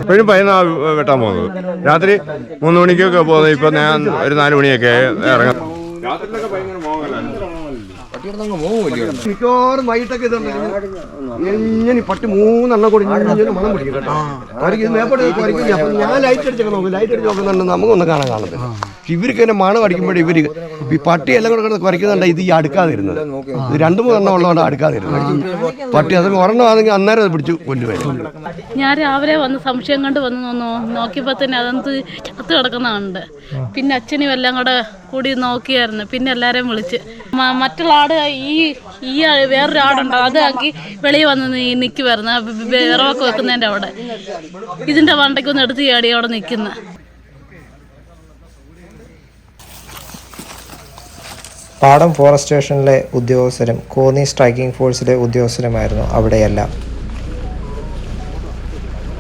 ഇപ്പോഴും പയ്യനാ വെട്ടാൻ പോകുന്നത്. രാത്രി 3 മണിക്കൊക്കെ പോകുന്നത്. ഇപ്പൊ ഞാൻ ഒരു 4 മണിയൊക്കെ ഇറങ്ങാം. രാത്രിയിലൊക്കെ ഭയങ്കര മിക്കവാറും വൈകിട്ടൊക്കെ ഇങ്ങനെ പട്ടി 3 എണ്ണം കൂടി മണം പിടിക്കും കേട്ടോ. ഞാൻ ലൈറ്റ് അടിച്ചൊക്കെ നോക്കും. ലൈറ്റ് അടിച്ച് നോക്കുന്നുണ്ട് നമുക്കൊന്നും കാണുന്നത്. ഇവർക്ക് തന്നെ മണം അടിക്കുമ്പോഴേ ഇവര് ഈ പട്ടി എല്ലാം കൂടെ കുറയ്ക്കുന്നുണ്ട്. ഇത് ഈ അടുക്കാതിരുന്നത് ഇത് 2-3 എണ്ണം ഉള്ളതുകൊണ്ട് അടുക്കാതിരുന്നത്. പട്ടി അത് ഒരെണ്ണമാണെങ്കിൽ അന്നേരം അത് പിടിച്ചു കൊല്ലുവരും. ഞാൻ രാവിലെ വന്ന് സംശയം കണ്ട് വന്ന് നോക്കിയപ്പോൾ തന്നെ അതെന്ത് ചത്ത് കിടക്കുന്നതുണ്ട്. പിന്നെ അച്ഛനും എല്ലാം കൂടി നോക്കിയായിരുന്നു. പിന്നെ എല്ലാവരെയും വിളിച്ച് മറ്റുള്ള ആട് ഈ വേറൊരു ആടുണ്ടോ അതാക്കി വെളിയിൽ വന്ന് നിൽക്കുമായിരുന്നു. വിറവൊക്കെ വെക്കുന്നതിൻ്റെ അവിടെ ഇതിൻ്റെ വണ്ടയ്ക്കൊന്ന് എടുത്ത് ചാടി അവിടെ നിൽക്കുന്ന. പാടം ഫോറസ്റ്റ് സ്റ്റേഷനിലെ ഉദ്യോഗസ്ഥരും കോന്നി സ്ട്രൈക്കിംഗ് ഫോഴ്സിലെ ഉദ്യോഗസ്ഥരുമായിരുന്നു അവിടെയെല്ലാം.